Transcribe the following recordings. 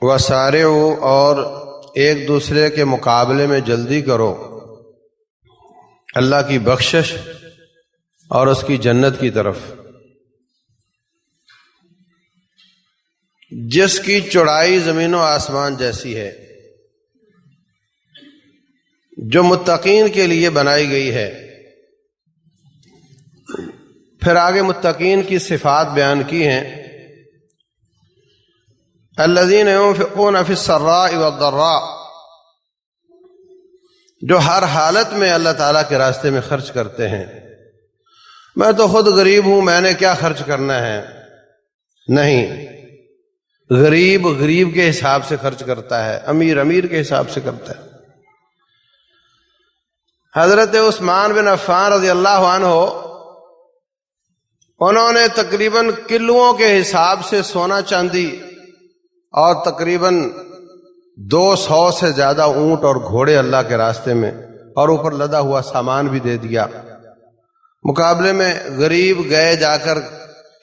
وسارعوا، اور ایک دوسرے کے مقابلے میں جلدی کرو اللہ کی بخشش اور اس کی جنت کی طرف، جس کی چوڑائی زمین و آسمان جیسی ہے، جو متقین کے لیے بنائی گئی ہے۔ پھر آگے متقین کی صفات بیان کی ہیں، الذین ينفقون فی السراء والضراء، جو ہر حالت میں اللہ تعالیٰ کے راستے میں خرچ کرتے ہیں۔ میں تو خود غریب ہوں، میں نے کیا خرچ کرنا ہے؟ نہیں، غریب غریب کے حساب سے خرچ کرتا ہے، امیر امیر کے حساب سے کرتا ہے۔ حضرت عثمان بن عفان رضی اللہ عنہ، انہوں نے تقریباً کلوؤں کے حساب سے سونا چاندی اور تقریباً 200 سے زیادہ اونٹ اور گھوڑے اللہ کے راستے میں اور اوپر لدا ہوا سامان بھی دے دیا۔ مقابلے میں غریب گئے جا کر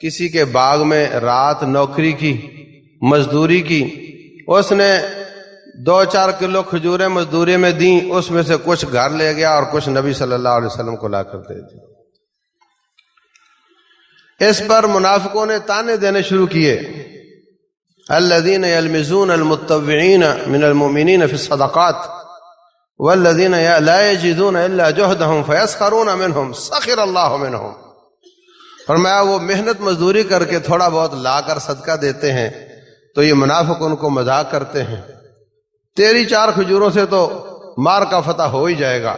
کسی کے باغ میں رات نوکری کی، مزدوری کی، اس نے 2-4 کلو کھجوریں مزدوری میں دیں، اس میں سے کچھ گھر لے گیا اور کچھ نبی صلی اللہ علیہ وسلم کو لا کر دے دی۔ اس پر منافقوں نے تانے دینے شروع کیے، الذین یلمزون المتطوعین من المؤمنین فی الصدقات والذین لا یجدون الا جہدہم فیسخرون منہم سخر اللہ منہم۔ فرمایا وہ محنت مزدوری کر کے تھوڑا بہت لا کر صدقہ دیتے ہیں تو یہ منافق ان کو مذاق کرتے ہیں، تیری 4 کھجوروں سے تو مار کا فتح ہو ہی جائے گا۔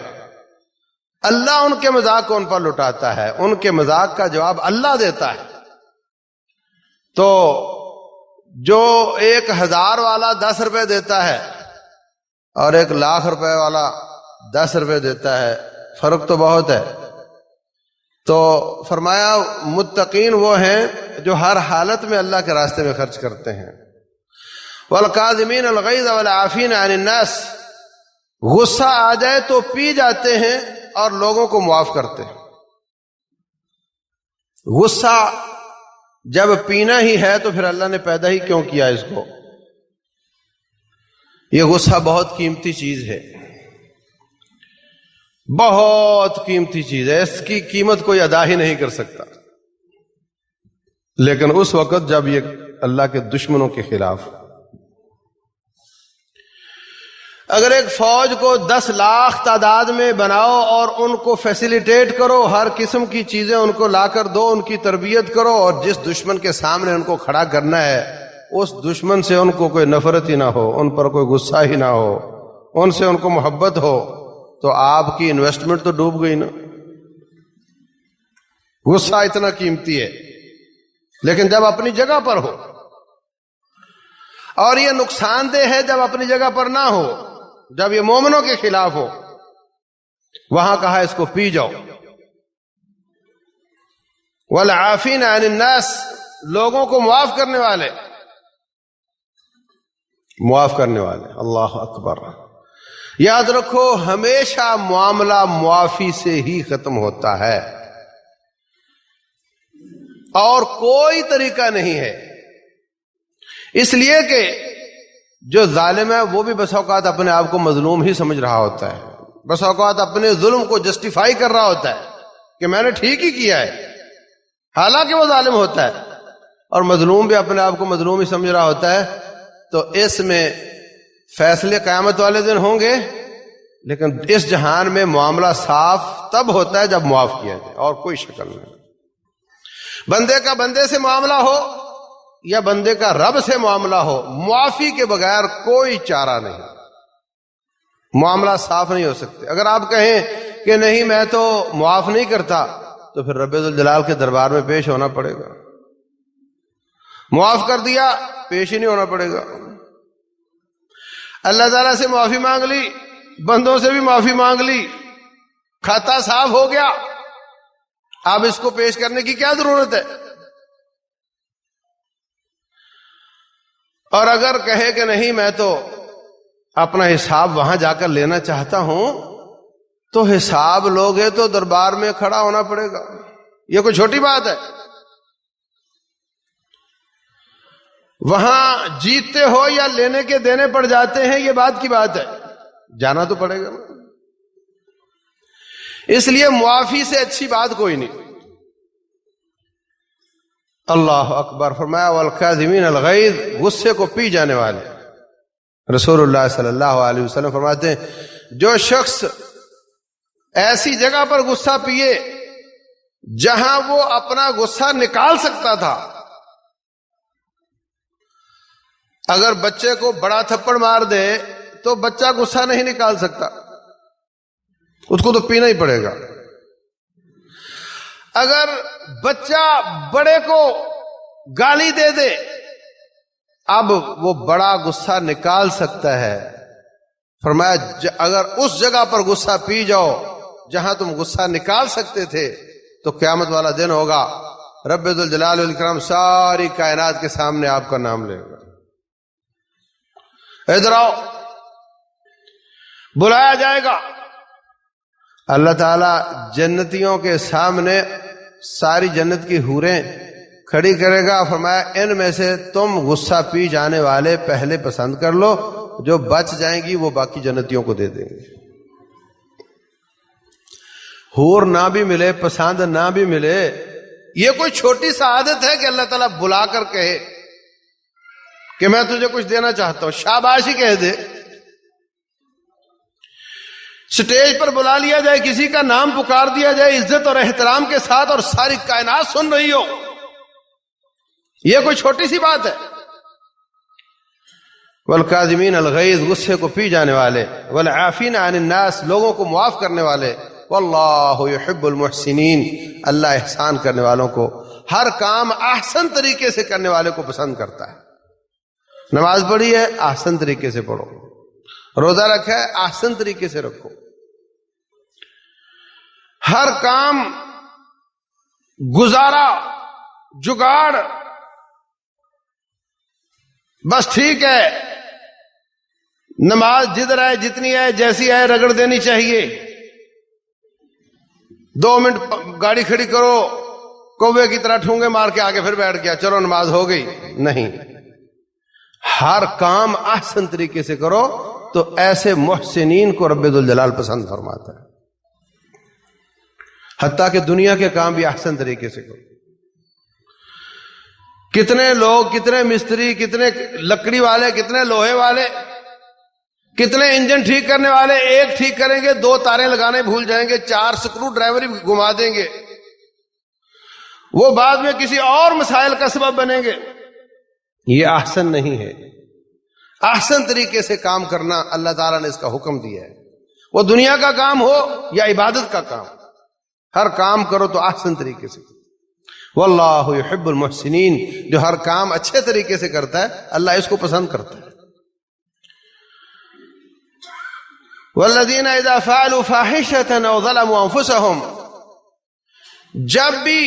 اللہ ان کے مذاق کو ان پر لٹاتا ہے، ان کے مذاق کا جواب اللہ دیتا ہے۔ تو جو 1000 والا 10 روپے دیتا ہے اور 1,00,000 روپے والا 10 روپے دیتا ہے، فرق تو بہت ہے۔ تو فرمایا متقین وہ ہیں جو ہر حالت میں اللہ کے راستے میں خرچ کرتے ہیں۔ والکاظمین الغیظ والعافین عن الناس، غصہ آ جائے تو پی جاتے ہیں اور لوگوں کو معاف کرتے ہیں۔ غصہ جب پینا ہی ہے تو پھر اللہ نے پیدا ہی کیوں کیا اس کو؟ یہ غصہ بہت قیمتی چیز ہے، بہت قیمتی چیز ہے، اس کی قیمت کوئی ادا ہی نہیں کر سکتا۔ لیکن اس وقت جب یہ اللہ کے دشمنوں کے خلاف، اگر ایک فوج کو 10 لاکھ تعداد میں بناؤ اور ان کو فیسیلیٹیٹ کرو، ہر قسم کی چیزیں ان کو لا کر دو، ان کی تربیت کرو، اور جس دشمن کے سامنے ان کو کھڑا کرنا ہے اس دشمن سے ان کو کوئی نفرت ہی نہ ہو، ان پر کوئی غصہ ہی نہ ہو، ان سے ان کو محبت ہو، تو آپ کی انویسٹمنٹ تو ڈوب گئی نا۔ غصہ اتنا قیمتی ہے، لیکن جب اپنی جگہ پر ہو، اور یہ نقصان دہ ہے جب اپنی جگہ پر نہ ہو، جب یہ مومنوں کے خلاف ہو، وہاں کہا اس کو پی جاؤ۔ والعافین عن الناس، لوگوں کو معاف کرنے والے، معاف کرنے والے۔ اللہ اکبر۔ یاد رکھو ہمیشہ معاملہ معافی سے ہی ختم ہوتا ہے، اور کوئی طریقہ نہیں ہے۔ اس لیے کہ جو ظالم ہے وہ بھی بس اوقات اپنے آپ کو مظلوم ہی سمجھ رہا ہوتا ہے، بس اوقات اپنے ظلم کو جسٹیفائی کر رہا ہوتا ہے کہ میں نے ٹھیک ہی کیا ہے، حالانکہ وہ ظالم ہوتا ہے، اور مظلوم بھی اپنے آپ کو مظلوم ہی سمجھ رہا ہوتا ہے۔ تو اس میں فیصلے قیامت والے دن ہوں گے، لیکن اس جہان میں معاملہ صاف تب ہوتا ہے جب معاف کیا جائے، اور کوئی شکل نہیں۔ بندے کا بندے سے معاملہ ہو یا بندے کا رب سے معاملہ ہو، معافی کے بغیر کوئی چارہ نہیں، معاملہ صاف نہیں ہو سکتے۔ اگر آپ کہیں کہ نہیں میں تو معاف نہیں کرتا، تو پھر رب ذوالجلال کے دربار میں پیش ہونا پڑے گا۔ معاف کر دیا، پیش ہی نہیں ہونا پڑے گا۔ اللہ تعالیٰ سے معافی مانگ لی، بندوں سے بھی معافی مانگ لی، کھاتا صاف ہو گیا، اب اس کو پیش کرنے کی کیا ضرورت ہے؟ اور اگر کہے کہ نہیں میں تو اپنا حساب وہاں جا کر لینا چاہتا ہوں، تو حساب لوگے تو دربار میں کھڑا ہونا پڑے گا۔ یہ کوئی چھوٹی بات ہے؟ وہاں جیتتے ہو یا لینے کے دینے پڑ جاتے ہیں، یہ بات کی بات ہے، جانا تو پڑے گا نا۔ اس لیے معافی سے اچھی بات کوئی نہیں۔ اللہ اکبر، فرمایا والکاظمین الغیظ، غصے کو پی جانے والے۔ رسول اللہ صلی اللہ علیہ وسلم فرماتے ہیں جو شخص ایسی جگہ پر غصہ پیے جہاں وہ اپنا غصہ نکال سکتا تھا، اگر بچے کو بڑا تھپڑ مار دے تو بچہ غصہ نہیں نکال سکتا، اس کو تو پینا ہی پڑے گا۔ اگر بچہ بڑے کو گالی دے دے، اب وہ بڑا غصہ نکال سکتا ہے۔ فرمایا اگر اس جگہ پر غصہ پی جاؤ جہاں تم غصہ نکال سکتے تھے تو قیامت والا دن ہوگا، رب ذوالجلال والاکرام ساری کائنات کے سامنے آپ کا نام لے گا۔ ادھر آؤ، بلایا جائے گا، اللہ تعالی جنتیوں کے سامنے ساری جنت کی حوریں کھڑی کرے گا، فرمایا ان میں سے تم غصہ پی جانے والے پہلے پسند کر لو، جو بچ جائیں گی وہ باقی جنتیوں کو دے دیں گے۔ حور نہ بھی ملے، پسند نہ بھی ملے، یہ کوئی چھوٹی سعادت ہے کہ اللہ تعالیٰ بلا کر کہے کہ میں تجھے کچھ دینا چاہتا ہوں، شاباشی کہہ دے۔ سٹیج پر بلا لیا جائے، کسی کا نام پکار دیا جائے عزت اور احترام کے ساتھ، اور ساری کائنات سن رہی ہو، یہ کوئی چھوٹی سی بات ہے۔ والکاظمین الغیظ، غصے کو پی جانے والے، والعافین عن الناس، لوگوں کو معاف کرنے والے، واللہ یحب المحسنین، اللہ احسان کرنے والوں کو، ہر کام احسن طریقے سے کرنے والے کو پسند کرتا ہے۔ نماز پڑھی ہے، احسن طریقے سے پڑھو، روزہ رکھا ہے، احسن طریقے سے رکھو، ہر کام گزارا جگاڑ بس ٹھیک ہے، نماز جدھر آئے جتنی آئے جیسی آئے رگڑ دینی چاہیے، 2 منٹ گاڑی کھڑی کرو، کوے کی طرح ٹھونگے مار کے آگے پھر بیٹھ گیا، چلو نماز ہو گئی، نہیں، ہر کام احسن طریقے سے کرو، تو ایسے محسنین کو رب ذوالجلال پسند فرماتا ہے۔ حتیٰ کہ دنیا کے کام بھی احسن طریقے سے کرو۔ کتنے لوگ، کتنے مستری، کتنے لکڑی والے، کتنے لوہے والے، کتنے انجن ٹھیک کرنے والے، ایک ٹھیک کریں گے 2 تاریں لگانے بھول جائیں گے، 4 سکرو ڈرائیور ہی گھما دیں گے، وہ بعد میں کسی اور مسائل کا سبب بنیں گے۔ یہ احسن نہیں ہے۔ احسن طریقے سے کام کرنا اللہ تعالیٰ نے اس کا حکم دیا ہے، وہ دنیا کا کام ہو یا عبادت کا کام، ہر کام کرو تو احسن طریقے سے۔ واللہ یحب المحسنین، جو ہر کام اچھے طریقے سے کرتا ہے اللہ اس کو پسند کرتا ہے۔ والذین اذا فعلوا فاحشۃ او ظلموا انفسهم، جب بھی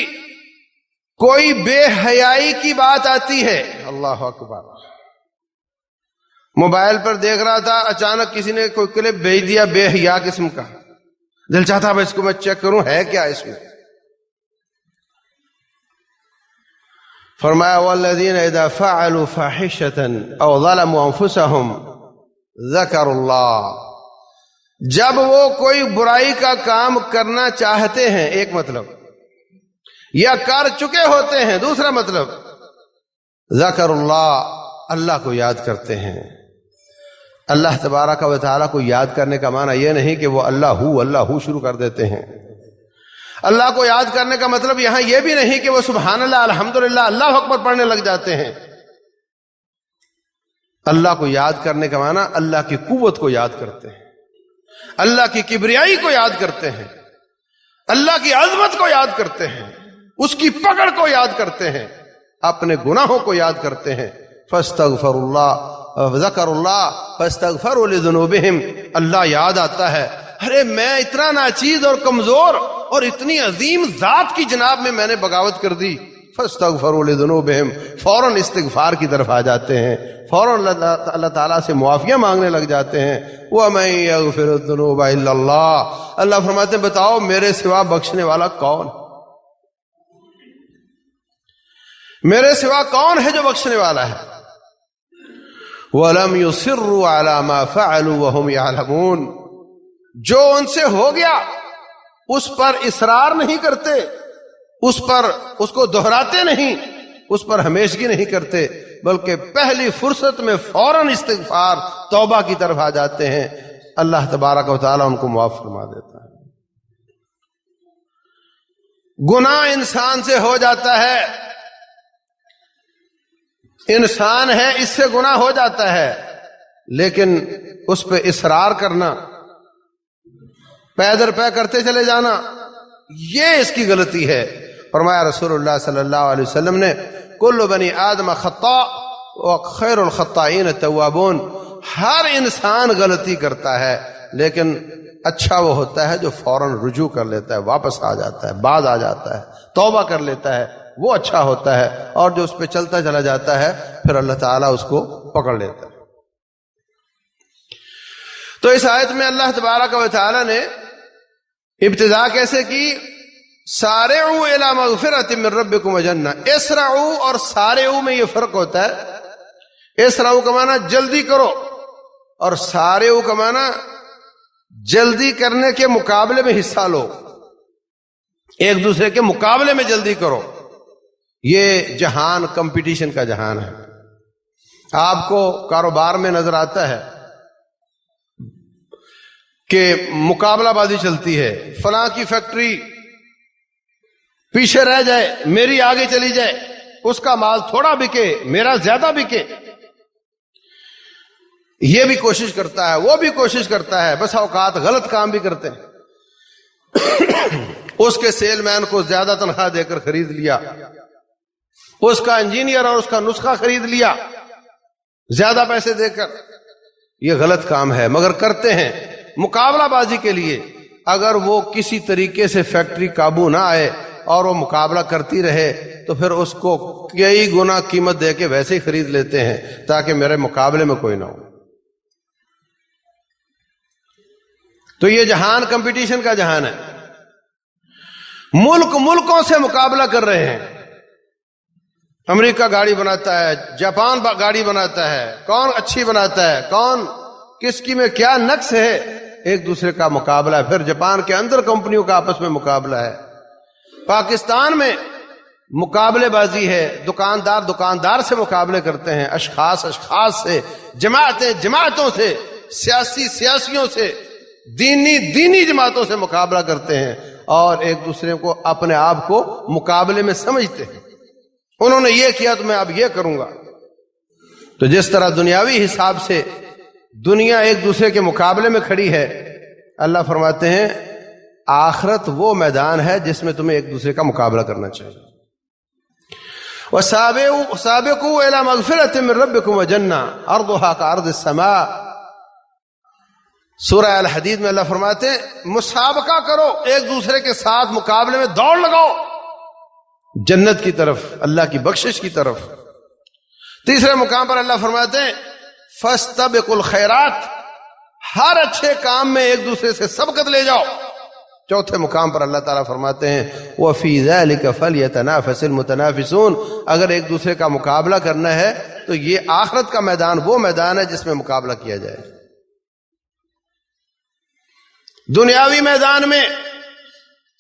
کوئی بے حیائی کی بات آتی ہے، اللہ اکبر، موبائل پر دیکھ رہا تھا، اچانک کسی نے کوئی کلپ بھیج دیا بے حیا قسم کا، دل چاہتا ہے اس کو میں چیک کروں ہے کیا اس میں۔ فرمایا والذین اذا فعلوا فاحشۃ او ظلموا انفسهم ذکروا اللہ، جب وہ کوئی برائی کا کام کرنا چاہتے ہیں، ایک مطلب، یا کر چکے ہوتے ہیں، دوسرا مطلب، ذکر اللہ، اللہ کو یاد کرتے ہیں۔ اللہ تبارک و تعالیٰ کو یاد کرنے کا معنی یہ نہیں کہ وہ اللہ ہو شروع کر دیتے ہیں۔ اللہ کو یاد کرنے کا مطلب یہاں یہ بھی نہیں کہ وہ سبحان اللہ، الحمدللہ، اللہ اکبر پڑھنے لگ جاتے ہیں۔ اللہ کو یاد کرنے کا معنی اللہ کی قوت کو یاد کرتے ہیں، اللہ کی کبریائی کو یاد کرتے ہیں، اللہ کی عظمت کو یاد کرتے ہیں، اس کی پکڑ کو یاد کرتے ہیں، اپنے گناہوں کو یاد کرتے ہیں۔ فاستغفر اللہ، ذکر اللہ فاستغفروا لذنوبہم، اللہ یاد آتا ہے، ارے میں اتنا ناچیز اور کمزور اور اتنی عظیم ذات کی جناب میں نے بغاوت کر دی، فاستغفروا لذنوبہم، فوراً استغفار کی طرف آ جاتے ہیں، فوراً اللہ تعالیٰ سے معافیاں مانگنے لگ جاتے ہیں۔ وَمَن يَغْفِرُ الذُّنُوبَ إِلَّا اللَّهُ، اللہ فرماتے ہیں بتاؤ میرے سوا بخشنے والا کون؟ میرے سوا کون ہے جو بخشنے والا ہے؟ وَلَمْ يُصِرُّوا عَلَى مَا فَعَلُوا وَهُمْ يَعْلَمُونَ، جو ان سے ہو گیا اس پر اصرار نہیں کرتے، اس کو دہراتے نہیں، اس پر ہمیشگی نہیں کرتے، بلکہ پہلی فرصت میں فوراً استغفار توبہ کی طرف آ جاتے ہیں، اللہ تبارک و تعالیٰ ان کو معاف فرما دیتا ہے۔ گناہ انسان سے ہو جاتا ہے، انسان ہے اس سے گناہ ہو جاتا ہے، لیکن اس پہ اصرار کرنا، پے در پے کرتے چلے جانا، یہ اس کی غلطی ہے۔ فرمایا رسول اللہ صلی اللہ علیہ وسلم نے، کل بنی آدم خطاء وخیر الخطائین التوابون، ہر انسان غلطی کرتا ہے، لیکن اچھا وہ ہوتا ہے جو فوراً رجوع کر لیتا ہے، واپس آ جاتا ہے، باز آ جاتا ہے، توبہ کر لیتا ہے، وہ اچھا ہوتا ہے، اور جو اس پہ چلتا چلا جاتا ہے پھر اللہ تعالیٰ اس کو پکڑ لیتا ہے۔ تو اس آیت میں اللہ تبارک و تعالیٰ نے ابتدا کیسے کی؟ سارعوا الی مغفرۃ من ربکم وجنہ۔ اسرعوا اور سارعوا میں یہ فرق ہوتا ہے، اسرعوا کا معنی جلدی کرو، اور سارعوا کا معنی جلدی کرنے کے مقابلے میں حصہ لو، ایک دوسرے کے مقابلے میں جلدی کرو۔ یہ جہان کمپٹیشن کا جہان ہے۔ آپ کو کاروبار میں نظر آتا ہے کہ مقابلہ بازی چلتی ہے، فلاں کی فیکٹری پیچھے رہ جائے، میری آگے چلی جائے، اس کا مال تھوڑا بکے، میرا زیادہ بکے، یہ بھی کوشش کرتا ہے، وہ بھی کوشش کرتا ہے، بس اوقات غلط کام بھی کرتے ہیں۔ اس کے سیل مین کو زیادہ تنخواہ دے کر خرید لیا، اس کا انجینئر اور اس کا نسخہ خرید لیا زیادہ پیسے دے کر، یہ غلط کام ہے، مگر کرتے ہیں مقابلہ بازی کے لیے۔ اگر وہ کسی طریقے سے فیکٹری قابو نہ آئے اور وہ مقابلہ کرتی رہے تو پھر اس کو کئی گنا قیمت دے کے ویسے ہی خرید لیتے ہیں تاکہ میرے مقابلے میں کوئی نہ ہو۔ تو یہ جہان کمپٹیشن کا جہان ہے، ملک ملکوں سے مقابلہ کر رہے ہیں۔ امریکہ گاڑی بناتا ہے، جاپان گاڑی بناتا ہے، کون اچھی بناتا ہے، کون کس کی میں کیا نقص ہے، ایک دوسرے کا مقابلہ ہے۔ پھر جاپان کے اندر کمپنیوں کا آپس میں مقابلہ ہے، پاکستان میں مقابلے بازی ہے، دکاندار دکاندار سے مقابلے کرتے ہیں، اشخاص اشخاص سے، جماعتیں جماعتوں سے، سیاسی سیاسیوں سے، دینی جماعتوں سے مقابلہ کرتے ہیں، اور ایک دوسرے کو اپنے آپ کو مقابلے میں سمجھتے ہیں۔ انہوں نے یہ کیا تو میں اب یہ کروں گا۔ تو جس طرح دنیاوی حساب سے دنیا ایک دوسرے کے مقابلے میں کھڑی ہے، اللہ فرماتے ہیں آخرت وہ میدان ہے جس میں تمہیں ایک دوسرے کا مقابلہ کرنا چاہیے۔ وَسَابِقُوا إِلَى مَغْفِرَةٍ مِّن رَبِّكُمْ وَجَنَّةٍ عَرْضُهَا كَعَرْضِ السَّمَاءِ۔ سورہ الحدید میں اللہ فرماتے ہیں مسابقہ کرو، ایک دوسرے کے ساتھ مقابلے میں دوڑ لگاؤ جنت کی طرف، اللہ کی بخشش کی طرف۔ تیسرے مقام پر اللہ فرماتے ہیں فَاسْتَبِقُوا الْخَيْرَاتِ، ہر اچھے کام میں ایک دوسرے سے سبقت لے جاؤ۔ چوتھے مقام پر اللہ تعالیٰ فرماتے ہیں وَفِي ذَلِكَ فَلْيَتَنَافَسِ الْمُتَنَافِسُونَ، اگر ایک دوسرے کا مقابلہ کرنا ہے تو یہ آخرت کا میدان وہ میدان ہے جس میں مقابلہ کیا جائے۔ دنیاوی میدان میں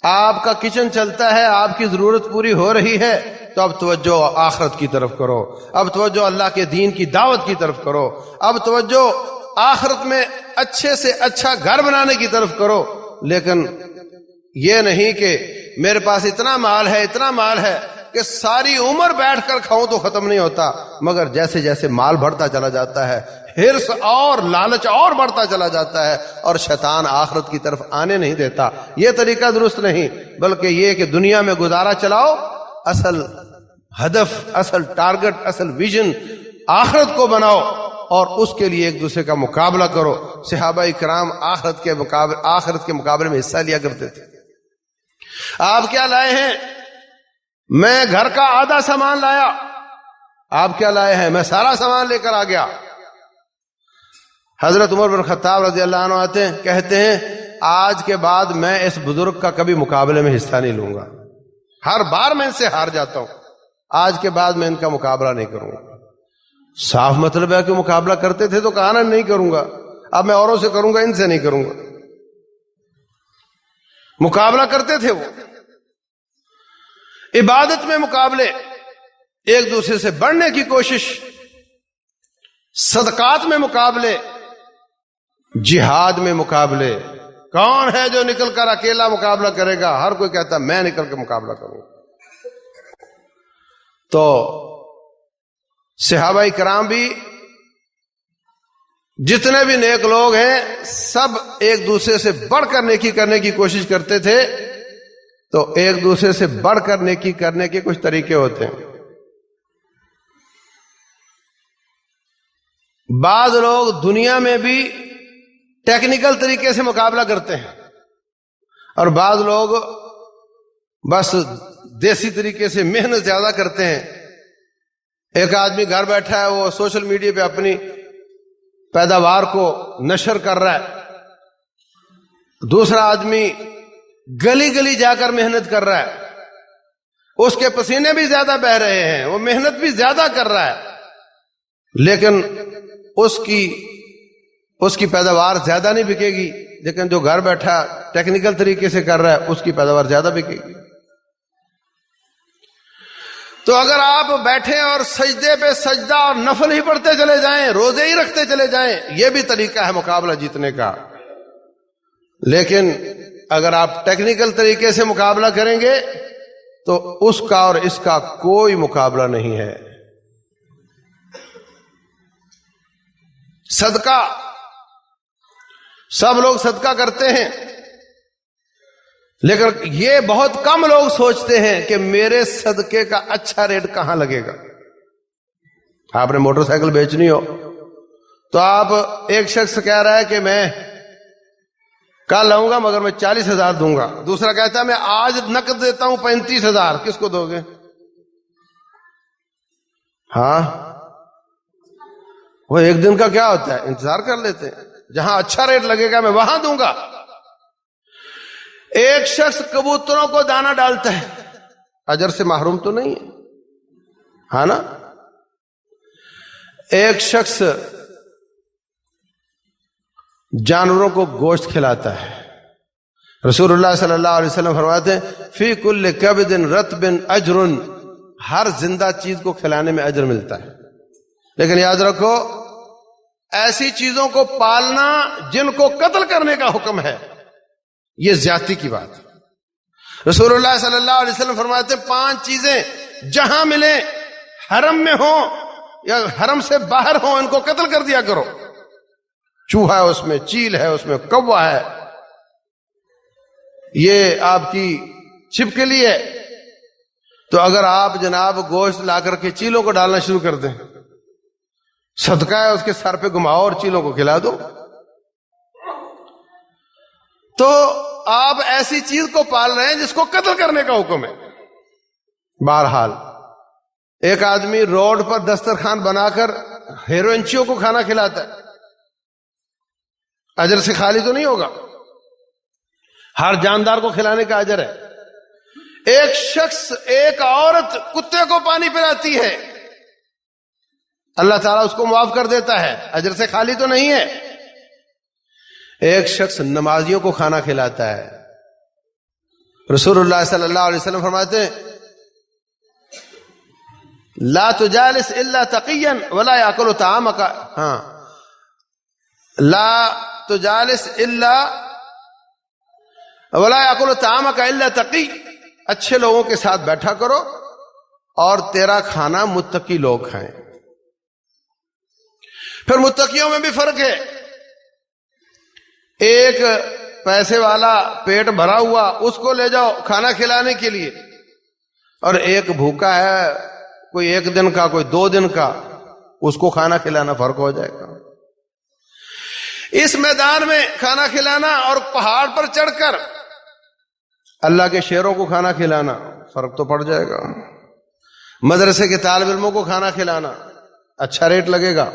آپ کا کچن چلتا ہے، آپ کی ضرورت پوری ہو رہی ہے، تو اب توجہ آخرت کی طرف کرو، اب توجہ اللہ کے دین کی دعوت کی طرف کرو، اب توجہ آخرت میں اچھے سے اچھا گھر بنانے کی طرف کرو۔ لیکن یہ نہیں کہ میرے پاس اتنا مال ہے کہ ساری عمر بیٹھ کر کھاؤں تو ختم نہیں ہوتا، مگر جیسے جیسے مال بڑھتا چلا جاتا ہے، حرص اور لالچ اور بڑھتا چلا جاتا ہے، اور شیطان آخرت کی طرف آنے نہیں دیتا۔ یہ طریقہ درست نہیں، بلکہ یہ کہ دنیا میں گزارا چلاؤ، اصل ہدف، اصل ٹارگٹ، اصل ویژن آخرت کو بناؤ، اور اس کے لیے ایک دوسرے کا مقابلہ کرو۔ صحابہ کرام آخرت کے مقابلے میں حصہ لیا کرتے تھے۔ آپ کیا لائے ہیں؟ میں گھر کا آدھا سامان لایا، آپ کیا لائے ہیں؟ میں سارا سامان لے کر آ گیا۔ حضرت عمر بن خطاب رضی اللہ عنہ آتے ہیں، کہتے ہیں آج کے بعد میں اس بزرگ کا کبھی مقابلے میں حصہ نہیں لوں گا، ہر بار میں ان سے ہار جاتا ہوں، آج کے بعد میں ان کا مقابلہ نہیں کروں گا۔ صاف مطلب ہے کہ مقابلہ کرتے تھے تو کہا نا نہیں کروں گا، اب میں اوروں سے کروں گا، ان سے نہیں کروں گا. مقابلہ کرتے تھے وہ. عبادت میں مقابلے، ایک دوسرے سے بڑھنے کی کوشش، صدقات میں مقابلے، جہاد میں مقابلے. کون ہے جو نکل کر اکیلا مقابلہ کرے گا؟ ہر کوئی کہتا ہے میں نکل کے مقابلہ کروں گا. تو صحابہ کرام بھی، جتنے بھی نیک لوگ ہیں، سب ایک دوسرے سے بڑھ کر نیکی کرنے کی کوشش کرتے تھے. تو ایک دوسرے سے بڑھ کر نیکی کرنے کے کچھ طریقے ہوتے ہیں. بعض لوگ دنیا میں بھی ٹیکنیکل طریقے سے مقابلہ کرتے ہیں، اور بعض لوگ بس دیسی طریقے سے محنت زیادہ کرتے ہیں. ایک آدمی گھر بیٹھا ہے، وہ سوشل میڈیا پہ اپنی پیداوار کو نشر کر رہا ہے. دوسرا آدمی گلی گلی جا کر محنت کر رہا ہے، اس کے پسینے بھی زیادہ بہ رہے ہیں، وہ محنت بھی زیادہ کر رہا ہے، لیکن اس کی پیداوار زیادہ نہیں بکے گی. لیکن جو گھر بیٹھا ٹیکنیکل طریقے سے کر رہا ہے، اس کی پیداوار زیادہ بکے گی. تو اگر آپ بیٹھیں اور سجدے پہ سجدہ اور نفل ہی پڑھتے چلے جائیں، روزے ہی رکھتے چلے جائیں، یہ بھی طریقہ ہے مقابلہ جیتنے کا. لیکن اگر آپ ٹیکنیکل طریقے سے مقابلہ کریں گے تو اس کا اور اس کا کوئی مقابلہ نہیں ہے. صدقہ، سب لوگ صدقہ کرتے ہیں، لیکن یہ بہت کم لوگ سوچتے ہیں کہ میرے صدقے کا اچھا ریٹ کہاں لگے گا. آپ نے موٹر سائیکل بیچنی ہو تو آپ، ایک شخص کہہ رہا ہے کہ میں کل لاؤں گا مگر میں 40,000 دوں گا، دوسرا کہتا ہے میں آج نقد دیتا ہوں 35,000. کس کو دو گے؟ ہاں، وہ ایک دن کا کیا ہوتا ہے، انتظار کر لیتے ہیں، جہاں اچھا ریٹ لگے گا میں وہاں دوں گا. ایک شخص کبوتروں کو دانہ ڈالتا ہے، اجر سے محروم تو نہیں ہے، ہاں نا. ایک شخص جانوروں کو گوشت کھلاتا ہے. رسول اللہ صلی اللہ علیہ وسلم فرماتے ہیں فی کل کبد رطب اجر، ہر زندہ چیز کو کھلانے میں اجر ملتا ہے. لیکن یاد رکھو، ایسی چیزوں کو پالنا جن کو قتل کرنے کا حکم ہے، یہ زیادتی کی بات ہے. رسول اللہ صلی اللہ علیہ وسلم فرماتے ہیں 5 چیزیں جہاں ملیں، حرم میں ہوں یا حرم سے باہر ہوں، ان کو قتل کر دیا کرو. چوہا ہے اس میں، چیل ہے اس میں، کوا ہے، یہ آپ کی چھپکلی ہے. تو اگر آپ جناب گوشت لا کر کے چیلوں کو ڈالنا شروع کر دیں، صدقہ ہے اس کے سر پہ گھماؤ اور چیلوں کو کھلا دو، تو آپ ایسی چیز کو پال رہے ہیں جس کو قتل کرنے کا حکم ہے. بہرحال ایک آدمی روڈ پر دسترخوان بنا کر ہیروئنچیوں کو کھانا کھلاتا ہے، اجر سے خالی تو نہیں ہوگا، ہر جاندار کو کھلانے کا اجر ہے. ایک شخص، ایک عورت کتے کو پانی پلاتی ہے، اللہ تعالیٰ اس کو معاف کر دیتا ہے، اجر سے خالی تو نہیں ہے. ایک شخص نمازیوں کو کھانا کھلاتا ہے. رسول اللہ صلی اللہ علیہ وسلم فرماتے ہیں لا تجالس الا تقیا ولا یاکل طعامک، لا تجالس الا ولا یاکل طعامک الا تقی، اچھے لوگوں کے ساتھ بیٹھا کرو اور تیرا کھانا متقی لوگ کھائیں. پھر متقیوں میں بھی فرق ہے. ایک پیسے والا پیٹ بھرا ہوا، اس کو لے جاؤ کھانا کھلانے کے لیے، اور ایک بھوکا ہے، کوئی 1 دن کا، کوئی 2 دن کا، اس کو کھانا کھلانا فرق ہو جائے گا. اس میدان میں کھانا کھلانا اور پہاڑ پر چڑھ کر اللہ کے شیروں کو کھانا کھلانا فرق تو پڑ جائے گا. مدرسے کے طالب علموں کو کھانا کھلانا اچھا ریٹ لگے گا.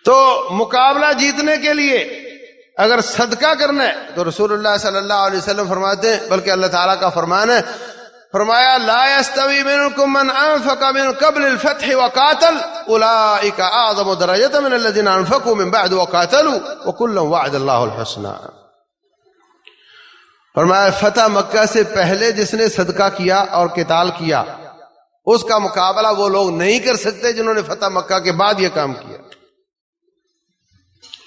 تو مقابلہ جیتنے کے لیے اگر صدقہ کرنا ہے تو رسول اللہ صلی اللہ علیہ وسلم فرماتے ہیں، بلکہ اللہ تعالیٰ کا فرمان ہے فرمایا لا يستوي منكم من انفق من قبل الفتح وقاتل اولئك اعظم درجة من الذين انفقوا من بعد وقاتلوا وكلا وعد الله الحسنى. فرمایا فتح مکہ سے پہلے جس نے صدقہ کیا اور قتال کیا اس کا مقابلہ وہ لوگ نہیں کر سکتے جنہوں نے فتح مکہ کے بعد یہ کام کیا.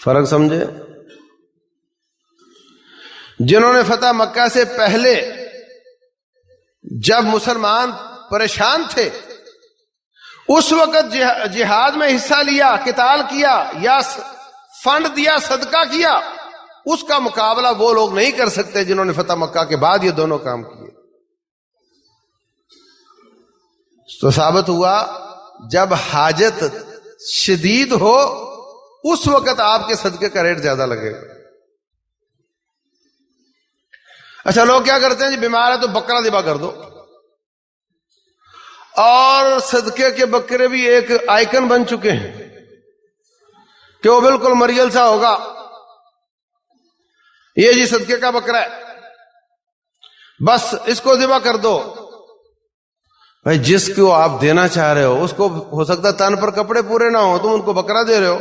فرق سمجھے؟ جنہوں نے فتح مکہ سے پہلے جب مسلمان پریشان تھے اس وقت جہاد میں حصہ لیا، قتال کیا یا فنڈ دیا، صدقہ کیا، اس کا مقابلہ وہ لوگ نہیں کر سکتے جنہوں نے فتح مکہ کے بعد یہ دونوں کام کیے. تو ثابت ہوا جب حاجت شدید ہو اس وقت آپ کے صدقے کا ریٹ زیادہ لگے گا. اچھا لوگ کیا کرتے ہیں جی بیمار ہے تو بکرا ذبح کر دو، اور صدقے کے بکرے بھی ایک آئیکن بن چکے ہیں کہ وہ بالکل مریل سا ہوگا، یہ جی صدقے کا بکرا ہے بس اس کو ذبح کر دو. بھائی جس کو آپ دینا چاہ رہے ہو اس کو ہو سکتا ہے تن پر کپڑے پورے نہ ہو، تم ان کو بکرا دے رہے ہو.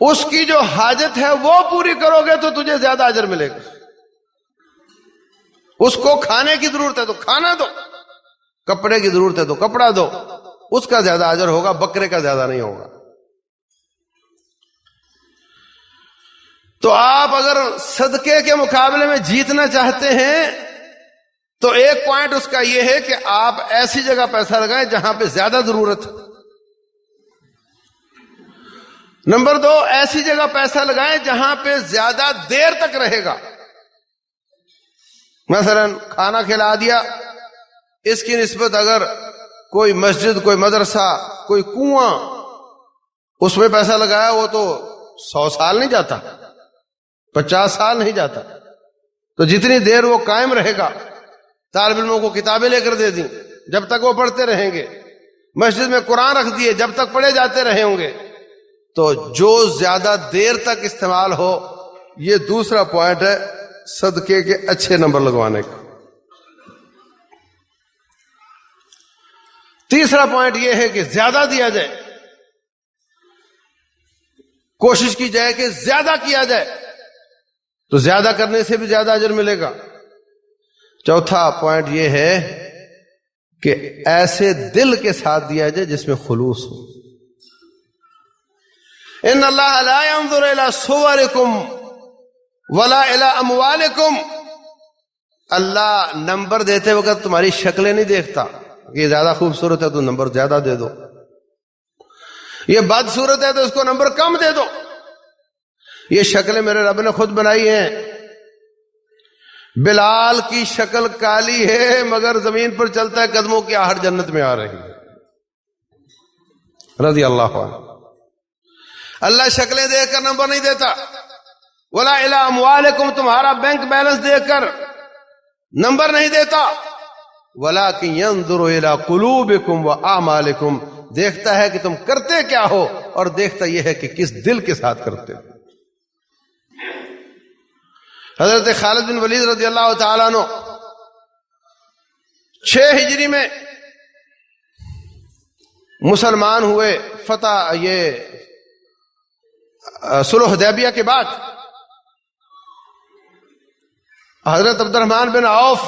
اس کی جو حاجت ہے وہ پوری کرو گے تو تجھے زیادہ اجر ملے گا. اس کو کھانے کی ضرورت ہے تو کھانا دو، کپڑے کی ضرورت ہے تو کپڑا دو، اس کا زیادہ اجر ہوگا، بکرے کا زیادہ نہیں ہوگا. تو آپ اگر صدقے کے مقابلے میں جیتنا چاہتے ہیں تو ایک پوائنٹ اس کا یہ ہے کہ آپ ایسی جگہ پیسہ لگائیں جہاں پہ زیادہ ضرورت ہے. نمبر 2، ایسی جگہ پیسہ لگائیں جہاں پہ زیادہ دیر تک رہے گا. مثلا کھانا کھلا دیا، اس کی نسبت اگر کوئی مسجد، کوئی مدرسہ، کوئی کنواں اس میں پیسہ لگایا وہ تو 100 سال نہیں جاتا، 50 سال نہیں جاتا. تو جتنی دیر وہ قائم رہے گا، طالب علموں کو کتابیں لے کر دے دیں جب تک وہ پڑھتے رہیں گے، مسجد میں قرآن رکھ دیے جب تک پڑھے جاتے رہے ہوں گے، تو جو زیادہ دیر تک استعمال ہو. یہ دوسرا پوائنٹ ہے صدقے کے اچھے نمبر لگوانے کا. تیسرا پوائنٹ یہ ہے کہ زیادہ دیا جائے، کوشش کی جائے کہ زیادہ کیا جائے، تو زیادہ کرنے سے بھی زیادہ اجر ملے گا. چوتھا پوائنٹ یہ ہے کہ ایسے دل کے ساتھ دیا جائے جس میں خلوص ہو. ان اللہ لا ينظر الى صورکم ولا الى اموالکم. اللہ نمبر دیتے وقت تمہاری شکلیں نہیں دیکھتا کہ یہ زیادہ خوبصورت ہے تو نمبر زیادہ دے دو، یہ بدصورت ہے تو اس کو نمبر کم دے دو. یہ شکلیں میرے رب نے خود بنائی ہیں. بلال کی شکل کالی ہے مگر زمین پر چلتا ہے، قدموں کی آہٹ جنت میں آ رہی ہے، رضی اللہ عنہ. اللہ شکلیں دیکھ کر نمبر نہیں دیتا. ولا الی اموالکم، تمہارا بینک بیلنس دیکھ کر نمبر نہیں دیتا. ولکن ینظر الی قلوبکم واعمالکم، دیکھتا ہے کہ تم کرتے کیا ہو اور دیکھتا یہ ہے کہ کس دل کے ساتھ کرتے ہو. حضرت خالد بن ولید رضی اللہ تعالیٰ عنہ 6 ہجری میں مسلمان ہوئے، فتح یہ صلح حدیبیہ کے بعد. حضرت عبد الرحمن بن عوف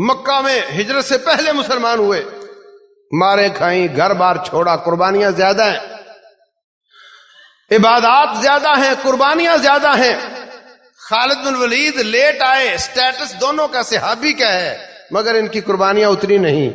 مکہ میں ہجرت سے پہلے مسلمان ہوئے، مارے کھائیں، گھر بار چھوڑا، قربانیاں زیادہ ہیں، عبادات زیادہ ہیں، قربانیاں زیادہ ہیں. خالد بن ولید لیٹ آئے، سٹیٹس دونوں کا صحابی کا ہے مگر ان کی قربانیاں اتنی نہیں،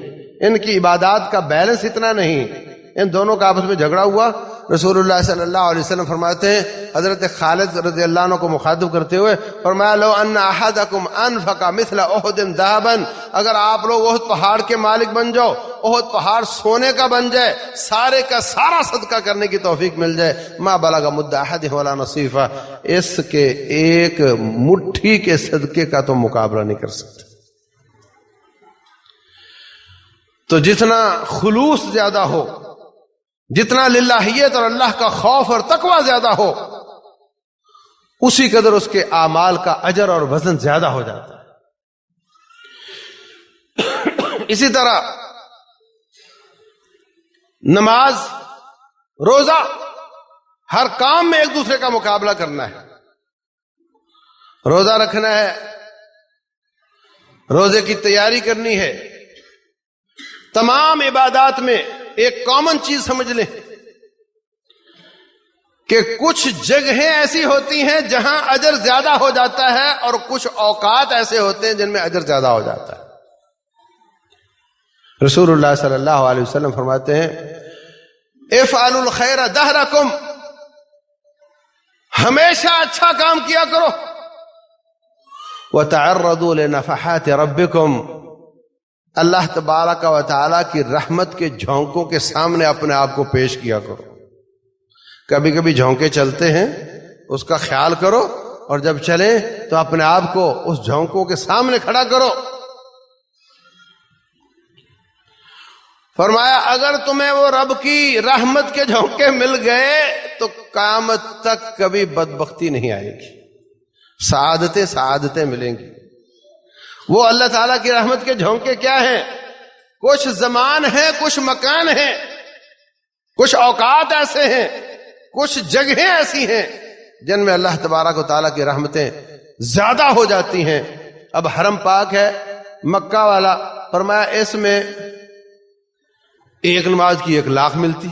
ان کی عبادات کا بیلنس اتنا نہیں. ان دونوں کا آپس میں جھگڑا ہوا. رسول اللہ صلی اللہ علیہ وسلم فرماتے ہیں حضرت خالد رضی اللہ عنہ کو مخاطب کرتے ہوئے فرمایا لو ان احدکم انفق مثل احد ذهبا، اگر آپ لوگ احد پہاڑ کے مالک بن جاؤ، احد پہاڑ سونے کا بن جائے، سارے کا سارا صدقہ کرنے کی توفیق مل جائے، ما بلغ مد احدہ ولا نصیفہ، اس کے ایک مٹھی کے صدقے کا تو مقابلہ نہیں کر سکتے. تو جتنا خلوص زیادہ ہو، جتنا للہیت اور اللہ کا خوف اور تقوی زیادہ ہو، اسی قدر اس کے اعمال کا اجر اور وزن زیادہ ہو جاتا ہے. اسی طرح نماز، روزہ، ہر کام میں ایک دوسرے کا مقابلہ کرنا ہے. روزہ رکھنا ہے، روزے کی تیاری کرنی ہے. تمام عبادات میں ایک کامن چیز سمجھ لیں کہ کچھ جگہیں ایسی ہوتی ہیں جہاں اجر زیادہ ہو جاتا ہے اور کچھ اوقات ایسے ہوتے ہیں جن میں اجر زیادہ ہو جاتا ہے. رسول اللہ صلی اللہ علیہ وسلم فرماتے ہیں افعلوا الخیر دہرکم، ہمیشہ اچھا کام کیا کرو. وتعرضوا لنفحات ربکم، اللہ تبارک و تعالیٰ کی رحمت کے جھونکوں کے سامنے اپنے آپ کو پیش کیا کرو. کبھی کبھی جھونکے چلتے ہیں، اس کا خیال کرو، اور جب چلیں تو اپنے آپ کو اس جھونکوں کے سامنے کھڑا کرو. فرمایا اگر تمہیں وہ رب کی رحمت کے جھونکے مل گئے تو قیامت تک کبھی بدبختی نہیں آئے گی، سعادتیں ملیں گی. وہ اللہ تعالیٰ کی رحمت کے جھونکے کیا ہیں؟ کچھ زمان ہیں، کچھ مکان ہیں، کچھ اوقات ایسے ہیں، کچھ جگہیں ایسی ہیں جن میں اللہ تبارک و تعالیٰ کی رحمتیں زیادہ ہو جاتی ہیں. اب حرم پاک ہے مکہ والا، فرمایا اس میں ایک نماز کی 1,00,000 ملتی.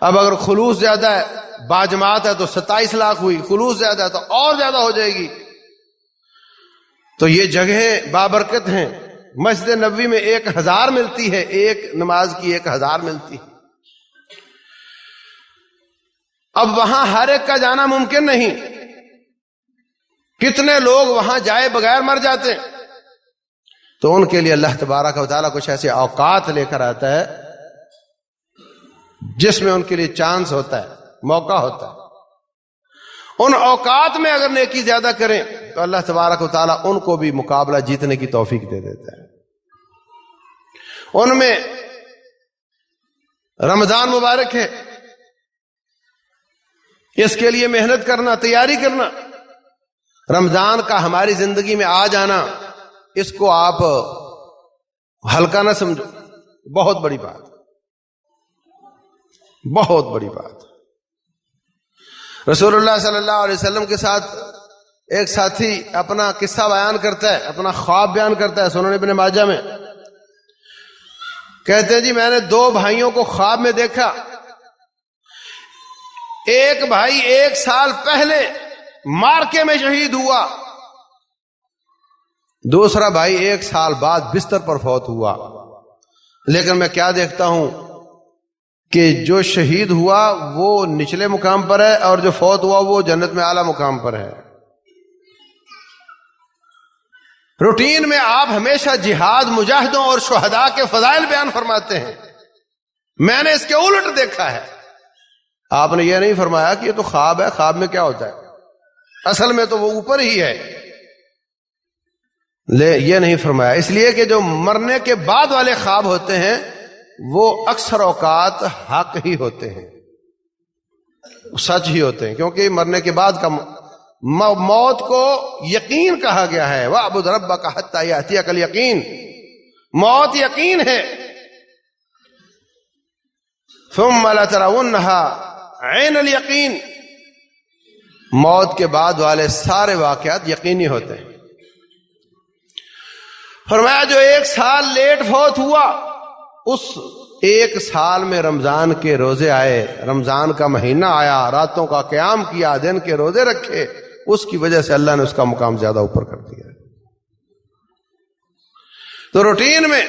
اب اگر خلوص زیادہ ہے، باجماعت ہے تو 27 لاکھ ہوئی، خلوص زیادہ ہے تو اور زیادہ ہو جائے گی. تو یہ جگہیں بابرکت ہیں. مسجد نبوی میں 1,000 ملتی ہے، ایک نماز کی 1,000 ملتی. اب وہاں ہر ایک کا جانا ممکن نہیں، کتنے لوگ وہاں جائے بغیر مر جاتے ہیں. تو ان کے لیے اللہ تبارک و تعالیٰ کچھ ایسے اوقات لے کر آتا ہے جس میں ان کے لیے چانس ہوتا ہے، موقع ہوتا ہے. ان اوقات میں اگر نیکی زیادہ کریں تو اللہ تبارک و تعالیٰ ان کو بھی مقابلہ جیتنے کی توفیق دے دیتا ہے. ان میں رمضان مبارک ہے، اس کے لیے محنت کرنا، تیاری کرنا. رمضان کا ہماری زندگی میں آ جانا، اس کو آپ ہلکا نہ سمجھو، بہت بڑی بات، بہت بڑی بات. رسول اللہ صلی اللہ علیہ وسلم کے ساتھ ایک ساتھی اپنا قصہ بیان کرتا ہے، اپنا خواب بیان کرتا ہے سنن ابن ماجہ میں. کہتے ہیں جی میں نے 2 بھائیوں کو خواب میں دیکھا. ایک بھائی 1 سال پہلے مارکے میں شہید ہوا، دوسرا بھائی 1 سال بعد بستر پر فوت ہوا. لیکن میں کیا دیکھتا ہوں کہ جو شہید ہوا وہ نچلے مقام پر ہے اور جو فوت ہوا وہ جنت میں اعلیٰ مقام پر ہے. روٹین میں آپ ہمیشہ جہاد، مجاہدوں اور شہداء کے فضائل بیان فرماتے ہیں. میں نے اس کے الٹ دیکھا ہے. آپ نے یہ نہیں فرمایا کہ یہ تو خواب ہے، خواب میں کیا ہوتا ہے، اصل میں تو وہ اوپر ہی ہے. یہ نہیں فرمایا، اس لیے کہ جو مرنے کے بعد والے خواب ہوتے ہیں وہ اکثر اوقات حق ہی ہوتے ہیں، سچ ہی ہوتے ہیں، کیونکہ مرنے کے بعد کا موت کو یقین کہا گیا ہے. وَاعْبُدْ رَبَّكَ حَتَّى يَأْتِيَكَ الْيَقِينُ، موت یقین ہے. ثُمَّ لَتَرَوُنَّهَا عَيْنَ الْيَقِينِ، موت کے بعد والے سارے واقعات یقینی ہوتے ہیں. فرمایا جو 1 سال لیٹ فوت ہوا، اس 1 سال میں رمضان کے روزے آئے، رمضان کا مہینہ آیا، راتوں کا قیام کیا، دن کے روزے رکھے، اس کی وجہ سے اللہ نے اس کا مقام زیادہ اوپر کر دیا. تو روٹین میں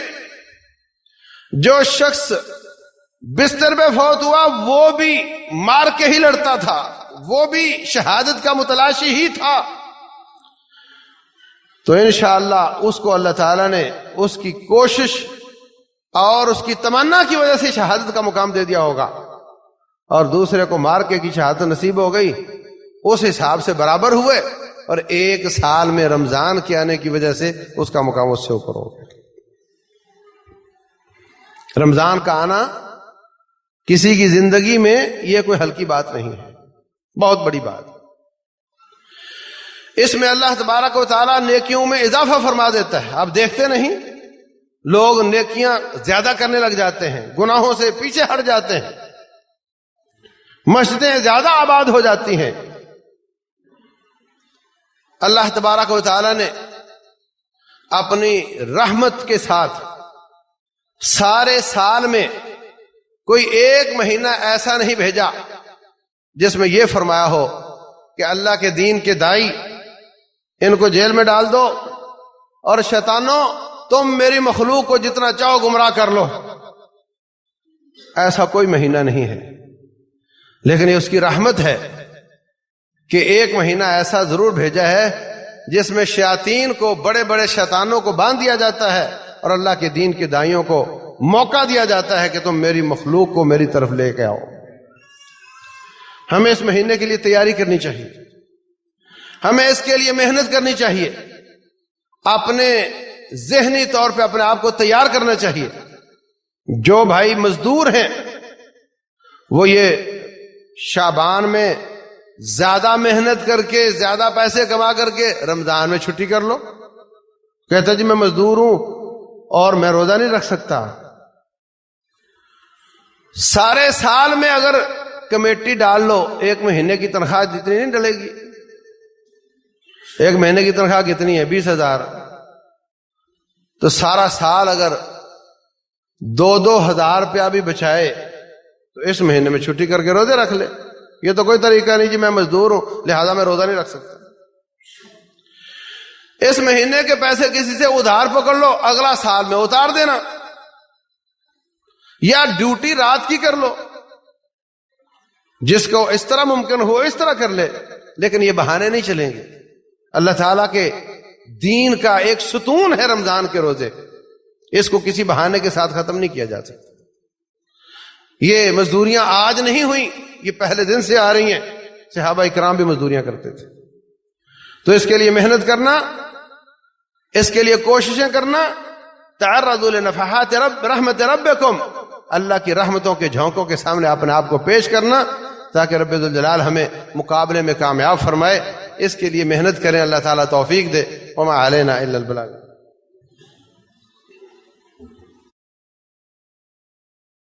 جو شخص بستر پہ فوت ہوا وہ بھی مار کے ہی لڑتا تھا، وہ بھی شہادت کا متلاشی ہی تھا. تو انشاءاللہ اس کو اللہ تعالیٰ نے اس کی کوشش اور اس کی تمنا کی وجہ سے شہادت کا مقام دے دیا ہوگا، اور دوسرے کو مار کے کی شہادت نصیب ہو گئی، اس حساب سے برابر ہوئے، اور 1 سال میں رمضان کے آنے کی وجہ سے اس کا مقام اس سے اوپر ہو گیا. رمضان کا آنا کسی کی زندگی میں یہ کوئی ہلکی بات نہیں ہے، بہت بڑی بات. اس میں اللہ تبارک و تعالیٰ نیکیوں میں اضافہ فرما دیتا ہے. آپ دیکھتے نہیں لوگ نیکیاں زیادہ کرنے لگ جاتے ہیں، گناہوں سے پیچھے ہٹ جاتے ہیں، مسجدیں زیادہ آباد ہو جاتی ہیں. اللہ تبارک و تعالیٰ نے اپنی رحمت کے ساتھ سارے سال میں کوئی ایک مہینہ ایسا نہیں بھیجا جس میں یہ فرمایا ہو کہ اللہ کے دین کے داعی ان کو جیل میں ڈال دو اور شیطانوں تم میری مخلوق کو جتنا چاہو گمراہ کر لو. ایسا کوئی مہینہ نہیں ہے، لیکن یہ اس کی رحمت ہے کہ ایک مہینہ ایسا ضرور بھیجا ہے جس میں شیاطین کو، بڑے بڑے شیطانوں کو باندھ دیا جاتا ہے اور اللہ کے دین کے داعیوں کو موقع دیا جاتا ہے کہ تم میری مخلوق کو میری طرف لے کے آؤ. ہمیں اس مہینے کے لیے تیاری کرنی چاہیے، ہمیں اس کے لیے محنت کرنی چاہیے، اپنے ذہنی طور پہ اپنے آپ کو تیار کرنا چاہیے. جو بھائی مزدور ہیں وہ یہ شعبان میں زیادہ محنت کر کے، زیادہ پیسے کما کر کے رمضان میں چھٹی کر لو. کہتا جی میں مزدور ہوں اور میں روزہ نہیں رکھ سکتا. سارے سال میں اگر کمیٹی ڈال لو، ایک مہینے کی تنخواہ جتنی نہیں ڈلے گی. ایک مہینے کی تنخواہ کتنی ہے؟ 20,000. تو سارا سال اگر 2,000 روپیہ بھی بچائے تو اس مہینے میں چھٹی کر کے روزے رکھ لے. یہ تو کوئی طریقہ نہیں جی میں مزدور ہوں لہذا میں روزہ نہیں رکھ سکتا. اس مہینے کے پیسے کسی سے ادھار پکڑ لو، اگلا سال میں اتار دینا، یا ڈیوٹی رات کی کر لو. جس کو اس طرح ممکن ہو اس طرح کر لے، لیکن یہ بہانے نہیں چلیں گے. اللہ تعالیٰ کے دین کا ایک ستون ہے رمضان کے روزے، اس کو کسی بہانے کے ساتھ ختم نہیں کیا جا سکتا. یہ مزدوریاں آج نہیں ہوئی، یہ پہلے دن سے آ رہی ہیں. صحابہ اکرام بھی مزدوریاں کرتے تھے. تو اس کے لیے محنت کرنا، اس کے لیے کوششیں کرنا. تعرضوا لنفحات رحمت ربکم، اللہ کی رحمتوں کے جھونکوں کے سامنے اپنے آپ کو پیش کرنا تاکہ رب ذوالجلال ہمیں مقابلے میں کامیاب فرمائے. اس کے لیے محنت کریں، اللہ تعالیٰ توفیق دے. وما علینا الا البلاغ.